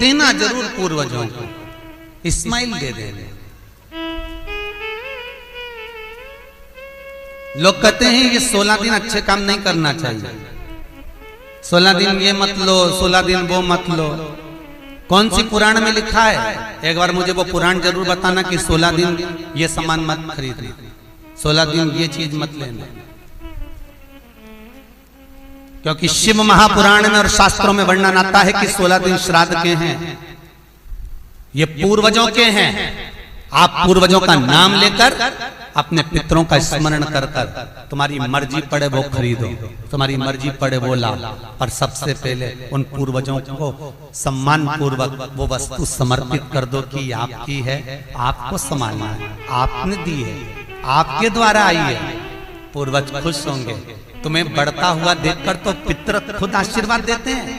देना जरूर पूर्वजों को, इस्माइल दे देना। लोग कहते हैं ये 16 दिन अच्छे काम नहीं करना चाहिए, 16 दिन ये मत लो, 16 दिन वो मत लो। कौन सी पुराण में लिखा है? एक बार मुझे वो पुराण जरूर बताना कि 16 दिन ये सामान मत खरीदना, 16 दिन ये चीज मत लेना। क्योंकि शिव महापुराण में और शास्त्रों में वर्णन आता है कि 16 दिन श्राद्ध के हैं, ये पूर्वजों के हैं। आप पूर्वजों का नाम लेकर अपने पितरों का स्मरण कर कर तुम्हारी मर्जी पड़े वो खरीदो, तुम्हारी मर्जी पड़े वो लाओ, और सबसे पहले उन पूर्वजों को सम्मान पूर्वक वो वस्तु समर्पित कर दो कि आपकी है, आपको संभालना है, आपने दी है, आपके द्वारा आई है। पूर्वज खुश होंगे। तुम्हें बढ़ता हुआ देखकर तो पितर खुद आशीर्वाद देते हैं।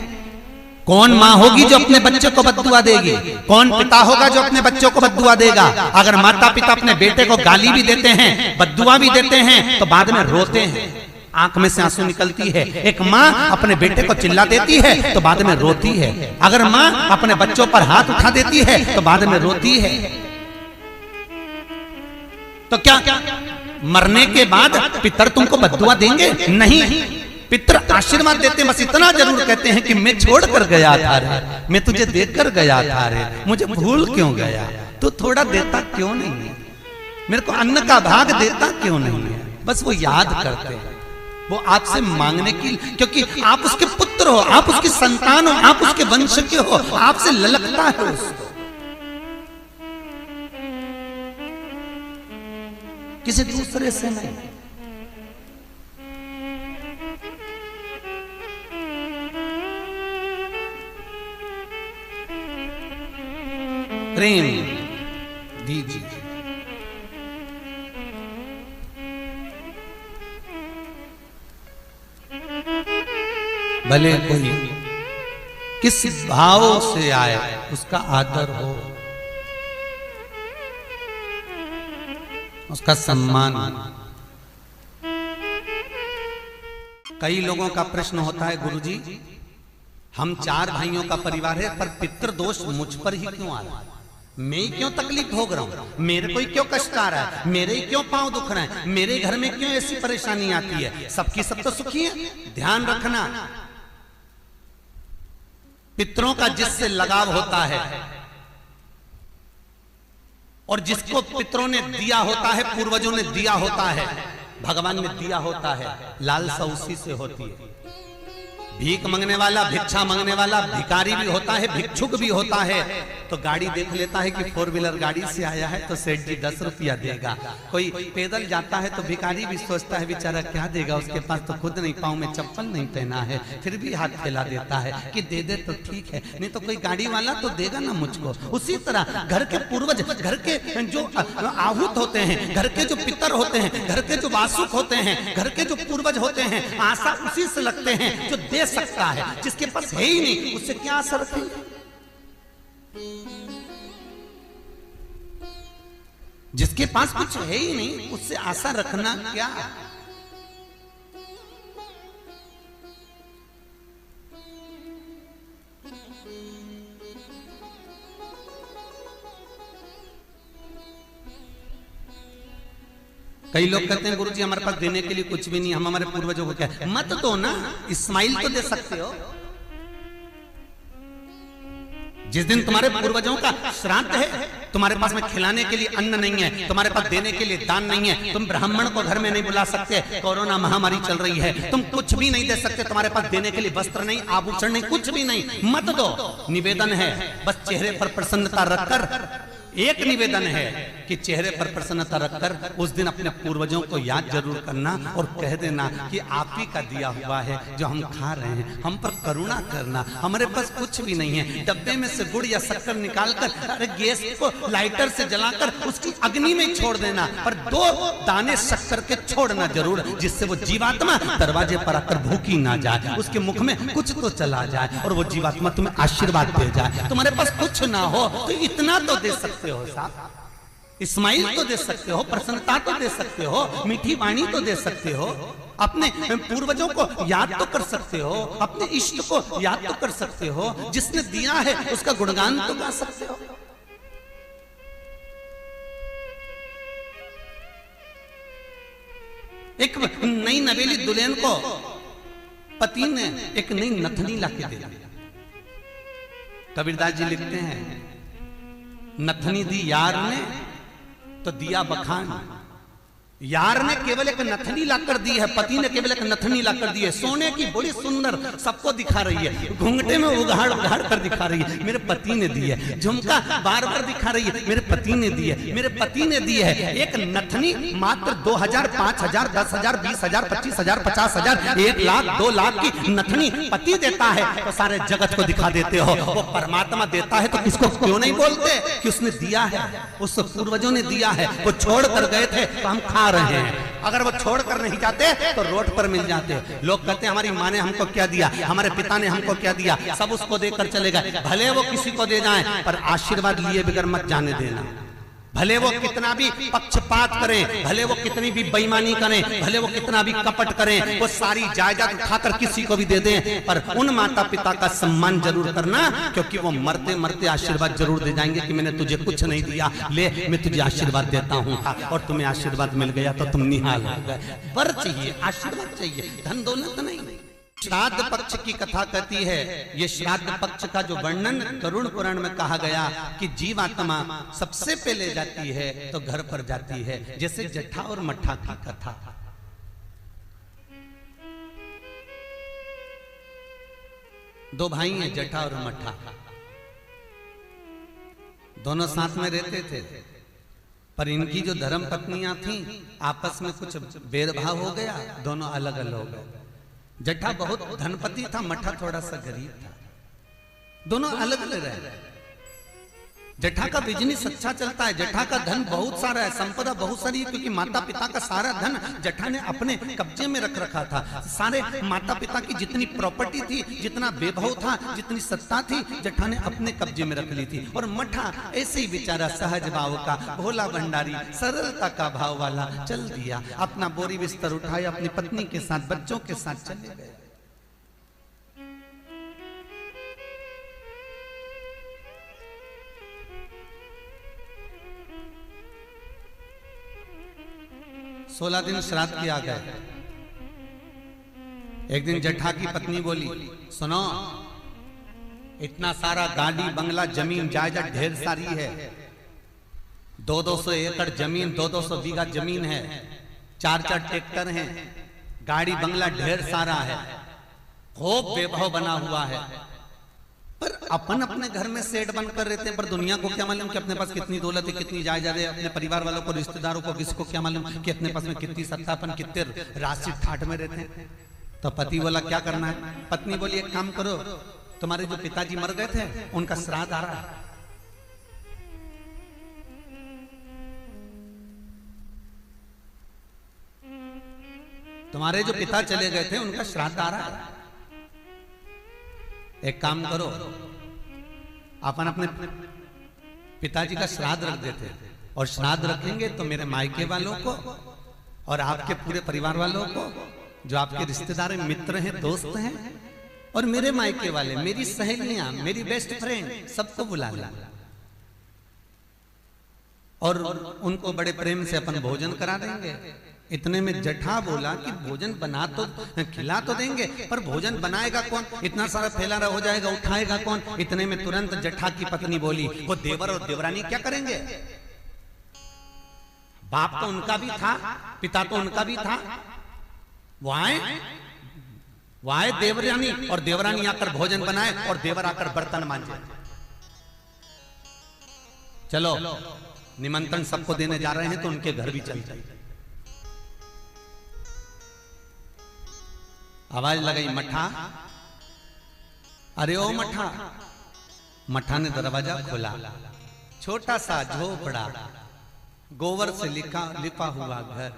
कौन माँ होगी जो अपने बच्चे को बद्दुआ देगी? कौन पिता होगा जो अपने बच्चों को बद्दुआ देगा? अगर माता पिता अपने बेटे को गाली भी देते हैं, बद्दुआ भी देते हैं, तो बाद में रोते हैं, आंख में से आंसू निकलती है। एक माँ अपने बेटे को चिल्ला देती है तो बाद में रोती है। अगर माँ अपने बच्चों पर हाथ उठा देती है तो बाद में रोती है। तो क्या मरने के बाद पितर तुमको बद्दुआ देंगे? नहीं, पितर आशीर्वाद देते, बस इतना जरूर कहते हैं कि मैं छोड़ कर गया था रे, मैं तुझे देकर गया था रे, मुझे भूल क्यों गया? तू थोड़ा देता क्यों नहीं है? मेरे को अन्न का भाग देता क्यों नहीं है? बस वो याद करते हैं, वो आपसे मांगने की, क्योंकि आप उसके पुत्र हो, आप उसकी संतान हो, आप उसके वंश के हो, आपसे ललकता है उसको, किसी दूसरे से नहीं। प्रेम दीजिए। भले कोई किस भाव से आए उसका आदर हो, उसका सम्मान। कई लोगों का प्रश्न होता है, गुरुजी हम 4 भाइयों का परिवार है, पर पितृ दोष मुझ पर ही क्यों आ रहा है? मैं ही क्यों तकलीफ भोग रहा हूं? मेरे को ही क्यों कष्ट आ रहा है? मेरे ही क्यों पांव दुख रहे हैं? मेरे घर में क्यों ऐसी परेशानी आती है? सबकी सब तो सुखी है। ध्यान रखना, पितरों का जिससे लगाव होता है और जिसको पितरों ने दिया होता है, पूर्वजों ने दिया होता है, भगवान ने दिया होता है, लालसा उसी से होती है। भीख मांगने वाला, भिक्षा मांगने वाला भिखारी भी होता है, भिक्षुक भी होता है। तो गाड़ी देख लेता है कि 4 व्हीलर गाड़ी से आया है तो सेठ जी 10 रुपया देगा। कोई पैदल जाता है तो भिखारी भी सोचता है बेचारा क्या देगा, उसके पास तो खुद नहीं, पाँव में चप्पल नहीं पहना है, फिर भी हाथ फैला देता है कि दे दे तो ठीक है, नहीं तो कोई गाड़ी वाला तो देगा ना मुझको। उसी तरह घर के पूर्वज, घर के जो आहूत होते हैं, घर के जो पितर होते हैं, घर के जो वासुक होते हैं, घर के जो पूर्वज होते हैं, आशा उसी से लगते हैं जो दे सकता है। जिसके पास है ही नहीं उससे क्या आशा रखेंगे? जिसके पास कुछ है ही नहीं उससे आशा रखना क्या? कई लोग कहते हैं गुरुजी हमारे पास देने के लिए कुछ भी नहीं, हम हमारे पूर्वजों को क्या? मत दो ना, इस्माइल तो दे सकते हो। जिस दिन तुम्हारे पूर्वजों का श्राद्ध है, तुम्हारे पास में खिलाने के लिए अन्न नहीं है, तुम्हारे पास देने के लिए दान नहीं है, तुम ब्राह्मण को घर में नहीं बुला सकते, कोरोना महामारी चल रही है, तुम कुछ भी नहीं दे सकते, तुम्हारे पास देने के लिए वस्त्र नहीं, आभूषण नहीं, कुछ भी नहीं, मत दो। निवेदन है बस चेहरे पर प्रसन्नता रखकर, एक निवेदन है कि चेहरे पर प्रसन्नता रखकर उस दिन अपने पूर्वजों को याद जरूर करना और कह देना कि आप ही का दिया हुआ है जो हम खा रहे हैं, हम पर करुणा करना, हमारे पास कुछ भी नहीं है। डब्बे में से गुड़ या शक्कर निकालकर अरे गैस को लाइटर से जलाकर उसकी अग्नि में छोड़ देना, पर 2 दाने शक्कर के छोड़ना जरूर, जिससे वो जीवात्मा दरवाजे पर आकर भूखी ना जाए, उसके मुख में कुछ तो चला जाए और वो जीवात्मा तुम्हें आशीर्वाद दे जाए। तुम्हारे पास कुछ ना हो तो इतना तो दे सकते हो साहब, इस्माइल तो दे सकते हो, प्रसन्नता तो दे सकते हो, मीठी वाणी तो दे सकते हो। अपने पूर्वजों को याद तो कर सकते हो, अपने इष्ट को याद तो कर सकते हो, जिसने दिया है उसका गुणगान तो गा सकते हो। एक नई नवेली दुल्हन को पति ने एक नई नथनी लाके दे दी। कबीरदास जी लिखते हैं, नथनी दी यार ने तो दिया बखान। यार ने केवल एक नथनी लाकर दी है, पति ने केवल एक नथनी लाकर दी है, सोने की बड़ी सुंदर, सबको दिखा रही है, घूंघटे में उघाड़ उघाड़ कर दिखा रही है, मेरे पति ने दी है। झुमका बार बार दिखा रही है, मेरे पति ने दी है, मेरे पति ने दी है। एक नथनी मात्र 2000, 5000, 10,000, 20,000, 25,000, 50,000, 1 लाख, 2 लाख की नथनी पति देता है तो सारे जगत को दिखा देते हो। वो परमात्मा देता है तो किसको क्यों नहीं बोलते कि उसने दिया है, उस पूर्वजों ने दिया है। वो छोड़ कर गए थे तो हम खा रहे हैं, अगर वो छोड़कर नहीं जाते तो रोड पर मिल जाते। लोग कहते हैं हमारी माँ ने हमको क्या दिया, हमारे पिता ने हमको क्या दिया, सब उसको देकर चले गए। भले वो किसी को दे जाएं पर आशीर्वाद लिए बगैर मत जाने देना। भले वो कितना भी पक्षपात करें, भले वो कितनी भी बेईमानी करें, भले वो कितना भी कपट करें, वो सारी जायदाद उठाकर किसी को भी दे दें, पर उन माता पिता का सम्मान जरूर करना, क्योंकि वो मरते मरते आशीर्वाद जरूर दे जाएंगे कि मैंने तुझे कुछ नहीं दिया, ले मैं तुझे आशीर्वाद देता हूँ, और तुम्हें आशीर्वाद मिल गया तो तुम निहाल हो गए। वर चाहिए, आशीर्वाद चाहिए, धन दौलत नहीं। श्राद्ध पक्ष की कथा कहती है, ये श्राद्ध पक्ष का जो वर्णन गरुड़ पुराण में कहा गया कि जीवात्मा सबसे पहले जाती है तो घर पर जाती है, जैसे जट्ठा और मट्ठा की कथा। दो भाई हैं, जट्ठा और मट्ठा, दोनों साथ में रहते थे, पर इनकी जो धर्म पत्नियां थीं आपस में कुछ भेदभाव हो गया, दोनों अलग अलग हो गए। जट्ठा बहुत धनपति था, मट्ठा थोड़ा सा गरीब था, दोनों अलग अलग रहे। जट्ठा का बिजनेस अच्छा चलता है, जट्ठा का धन बहुत सारा है, संपदा बहुत सारी है, क्योंकि माता पिता का सारा धन जट्ठा ने अपने कब्जे में रख रखा था। सारे माता पिता की जितनी प्रॉपर्टी थी, जितना वैभव था, जितनी सत्ता थी, जट्ठा ने अपने कब्जे में रख ली थी। और मट्ठा ऐसे ही बेचारा सहज भाव का, भोला भंडारी, सरलता का भाव वाला चल दिया, अपना बोरी बिस्तर उठाया, अपनी पत्नी के साथ, बच्चों के साथ चले गए। सोलह दिन श्राद्ध किया गए। एक दिन जट्ठा की पत्नी बोली, सुनो, इतना सारा गाड़ी बंगला जमीन जायदाद ढेर सारी है, 200 एकड़ जमीन, 200 बीघा जमीन है, 4 ट्रैक्टर हैं, गाड़ी बंगला ढेर सारा है, खूब वैभव बना हुआ है, पर अपन अपने घर में सेठ बनकर रहते हैं, पर दुनिया को क्या मालूम कि अपने पास कितनी दौलत है, कितनी जायदाद है, अपने परिवार वालों को, रिश्तेदारों को, किसको क्या मालूम कि अपने पास में कितनी सत्ता, अपन कितने राशि ठाठ में रहते हैं। तो पति बोला क्या करना है, पत्नी बोली एक काम करो, तुम्हारे जो पिताजी मर गए थे उनका श्राद्ध आ रहा है, तुम्हारे जो पिता चले गए थे उनका श्राद्ध आ रहा है, एक काम करो, अपन अपने पिताजी का श्राद्ध रख देते, और श्राद्ध रखेंगे तो मेरे मायके वालों को और आपके पूरे परिवार वालों को, जो आपके रिश्तेदार हैं, मित्र हैं, दोस्त हैं, और मेरे मायके वाले, मेरी सहेलियां, मेरी बेस्ट फ्रेंड, सबको बुला ला, और उनको बड़े प्रेम से अपन भोजन करा देंगे। इतने में जट्ठा बोला कि भोजन बना तो खिला तो देंगे, पर भोजन बनाएगा कौन, इतना सारा फैला हो जाएगा, उठाएगा कौन। इतने में तुरंत जट्ठा की पत्नी बोली, वो देवर और देवरानी क्या करेंगे, बाप तो उनका भी था, पिता तो उनका भी था, वो आए देवरानी, और देवरानी आकर भोजन बनाए और देवर आकर बर्तन मांजे। चलो निमंत्रण सबको देने जा रहे हैं तो उनके घर भी चल जाए। आवाज लगाई, मट्ठा, अरे ओ मट्ठा। मट्ठा ने दरवाजा खोला, छोटा सा झोपड़ा, गोबर से लिपा हुआ घर।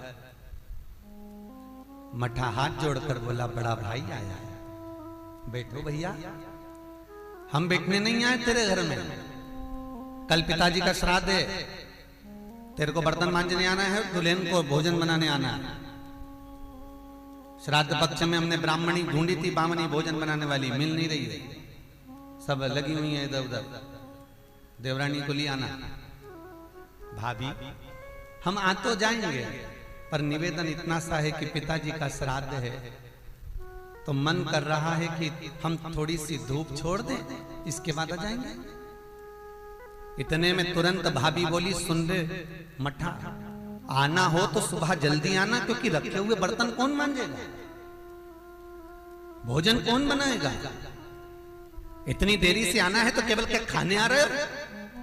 मट्ठा हाथ जोड़कर बोला, बड़ा भाई आया है, बैठो भैया, हम बैठने नहीं आए तेरे घर में, कल पिताजी का श्राद्ध है, तेरे को बर्तन मांजने आना है, दुल्हन को भोजन बनाने आना है। श्राद्ध पक्ष में हमने ब्राह्मणी ढूंढी थी, बामनी भोजन बनाने वाली मिल नहीं रही है, सब लगी हुई है इधर उधर। देवरानी को ले आना। भाभी हम आ तो जाएंगे, पर निवेदन इतना सा है कि पिताजी का श्राद्ध है, तो मन कर रहा है कि हम थोड़ी सी धूप छोड़ दें, इसके बाद आ जाएंगे। इतने में तुरंत भाभी बोली, सुन रे मठा, आना हो तो सुबह जल्दी आना, क्योंकि रखे हुए बर्तन कौन मांजेगा, भोजन कौन बनाएगा। इतनी देरी से आना है तो केवल क्या खाने आ रहे हो?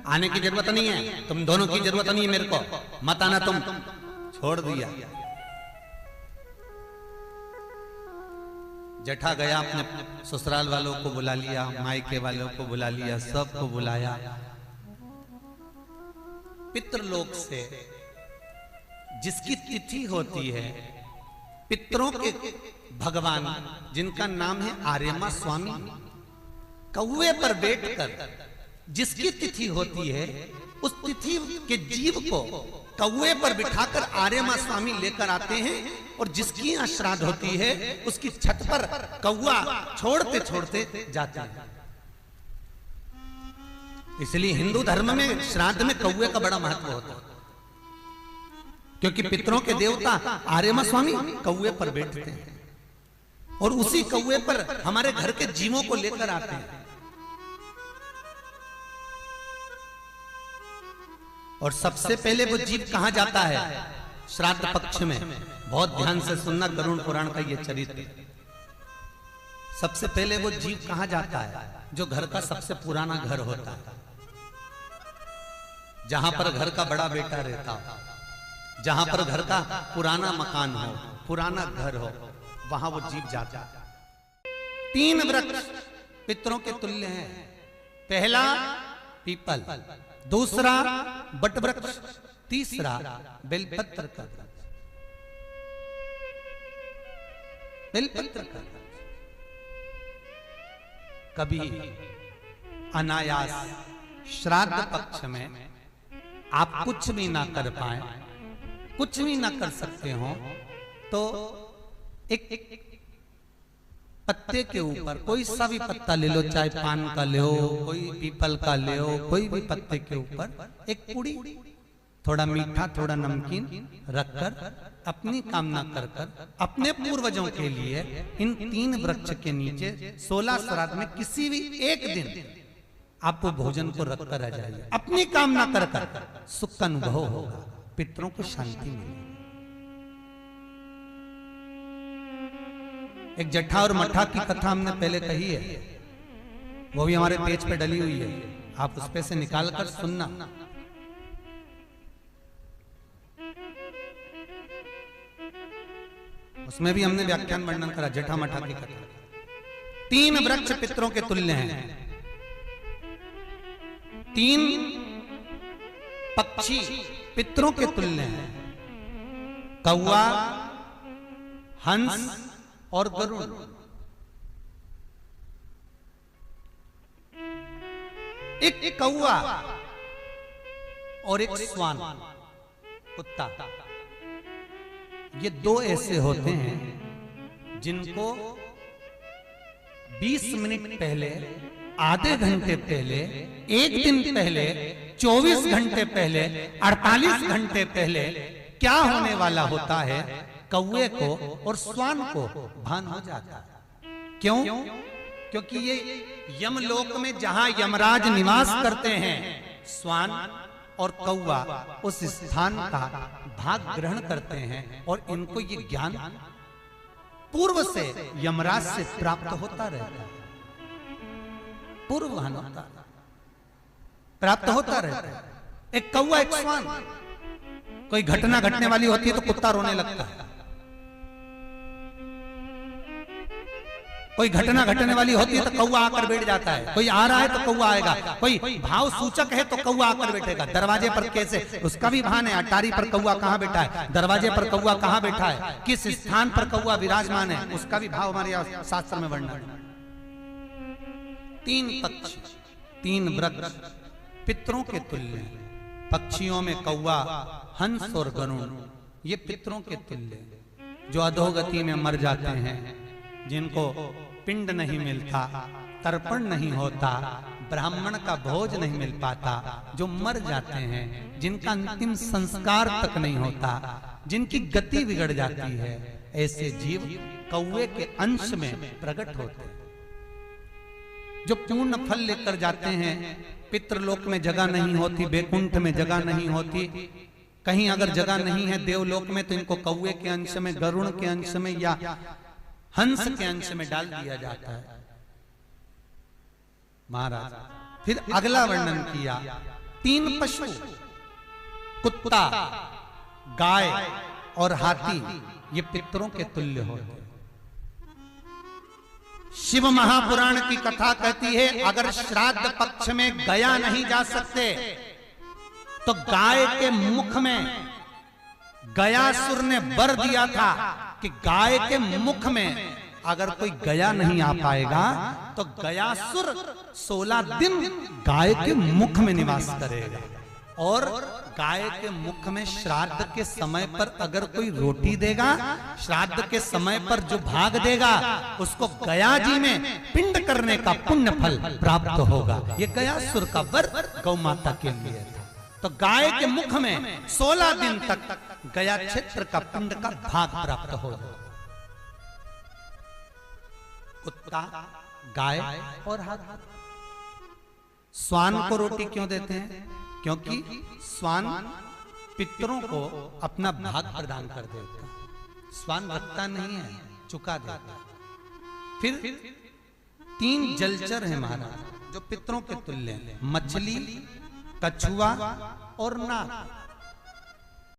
आने की जरूरत नहीं है, तुम दोनों की जरूरत नहीं है मेरे को, मत आना तुम। छोड़ दिया। जेठा गया, अपने ससुराल वालों को बुला लिया, मायके वालों को बुला लिया, सबको बुलाया। पितृलोक से जिसकी तिथि होती है, पितरों के भगवान जिनका नाम है आर्यमा स्वामी, कौवे पर बैठकर जिसकी तिथि होती है, उस तिथि के जीव को कौवे पर बिठाकर आर्यमा स्वामी लेकर आते हैं, और जिसकी यहाँ श्राद्ध होती है उसकी छत पर कौवा छोड़ते छोड़ते जाते हैं। इसलिए हिंदू धर्म में श्राद्ध में कौवे का बड़ा महत्व होता है, क्योंकि पितरों के देवता आर्यमा स्वामी कौवे पर बैठते हैं, और उसी कौवे पर हमारे घर के जीवों को लेकर आते हैं। और सबसे पहले वो जीव कहां जाता है श्राद्ध पक्ष में? बहुत ध्यान से सुनना, गरुड़ पुराण का ये चरित्र। सबसे पहले वो जीव कहां जाता है? जो घर का सबसे पुराना घर होता है, जहां पर घर का बड़ा बेटा रहता हो, जहां पर घर का पुराना मकान हो, पुराना घर हो, वहां वो जीव जाता है। 3 वृक्ष पितरों के तुल्य हैं। पहला पीपल, दूसरा बट वृक्ष, तीसरा बेलपत्र का वृक्ष। बेलपत्र का वृक्ष कभी अनायास श्राद्ध पक्ष में आप कुछ भी ना कर पाए, कुछ भी ना कर सकते हो, तो एक पत्ते के ऊपर कोई सा भी पत्ता ले लो, चाहे पान का ले हो, कोई पीपल का ले हो, कोई भी पत्ते के ऊपर एक पुड़ी, थोड़ा मीठा थोड़ा नमकीन रखकर अपनी कामना कर कर अपने पूर्वजों के लिए इन 3 वृक्ष के नीचे 16 श्राद्ध में किसी भी एक दिन आप वो भोजन को रखकर आ जाइए। अपनी कामना कर कर सुख का अनुभव होगा, पितरों को शांति मिलेगी। एक जट्ठा और मट्ठा की कथा हमने पहले कही है, वो भी हमारे पेज पे डली हुई है, आप उस पे से निकाल कर सुनना। उसमें भी हमने व्याख्यान वर्णन करा जट्ठा मट्ठा की कथा। 3 वृक्ष पितरों के तुल्य हैं, 3 पक्षी पितरों के तुल्य हैं, कौवा, हंस और गरुड़। एक कौवा और एक स्वान, कुत्ता, ये 2 ऐसे होते हैं जिनको 20 मिनट पहले, आधे घंटे पहले, 1 दिन पहले, 24 घंटे पहले, 48 घंटे पहले क्या होने वाला होता है, कौवे को और स्वान को भान हो जाता है। क्यों? क्योंकि ये यमलोक में जहां यमराज निवास करते हैं, स्वान और कौवा उस स्थान का भाग ग्रहण करते हैं, और इनको ये ज्ञान पूर्व से यमराज से प्राप्त होता रहता है, पूर्वभान होता प्राप्त होता रहता है। एक कौवा एक स्वान, कोई घटना घटने वाली होती है तो कुत्ता रोने लगता है, कोई घटना घटने वाली होती है तो कौवा आकर बैठ जाता है, कोई आ रहा है तो कौवा आएगा, कोई भाव सूचक है तो कौवा आकर बैठेगा। दरवाजे पर कैसे, उसका भी भान है, अटारी पर कौवा कहां बैठा है, दरवाजे पर कौवा कहां बैठा है, किस स्थान पर कौवा विराजमान है, उसका भी भाव हमारे शास्त्र में वर्णन है। 3 पक्षी, 3 वृक्ष पितरों के तुल्य हैं। पक्षियों में कौवा, हंस और गरुड़, ये पितरों के तुल्य हैं। जो अधोगति में मर जाते हैं, जिनको पिंड नहीं मिलता, तर्पण नहीं होता, ब्राह्मण का भोज नहीं मिल पाता, जो मर जाते हैं, जिनका अंतिम संस्कार तक नहीं होता, जिनकी गति बिगड़ जाती है, ऐसे जीव कौवे के अंश में प्रकट होते हैं। जो पूर्ण फल लेकर जाते हैं, पितृलोक में जगह नहीं होती, बैकुंठ में जगह नहीं होती, कहीं अगर जगह नहीं है देवलोक में, तो इनको कौवे के अंश में, गरुड़ के अंश में या हंस के अंश में डाल दिया जाता है। महाराज फिर अगला वर्णन किया, 3 पशु, कुत्ता, गाय और हाथी, ये पितरों के तुल्य होते। शिव महापुराण की कथा कहती है, अगर श्राद्ध पक्ष में गया नहीं जा सकते, तो गाय के मुख में गयासुर ने वर दिया था कि गाय के मुख में अगर कोई गया नहीं आ पाएगा, तो गयासुर 16 दिन गाय के मुख में निवास करेगा। और गाय के मुख में श्राद्ध के समय पर अगर कोई रोटी देगा, श्राद्ध के समय पर जो भाग देगा, उसको गया जी में पिंड करने का पुण्य फल प्राप्त होगा। ये गयासुर का वर गौ माता के लिए था। तो गाय के मुख में 16 दिन तक गया क्षेत्र का पिंड का भाग प्राप्त होगा। कुत्ता, गाय और हाथी। स्वान को रोटी क्यों देते हैं? क्योंकि स्वान पितरों को अपना भाग प्रदान कर देता है। स्वान रखता नहीं है, चुका देता। फिर 3 जलचर है महाराज, जो पितरों के तुल्य हैं, मछली, कछुआ और नाग।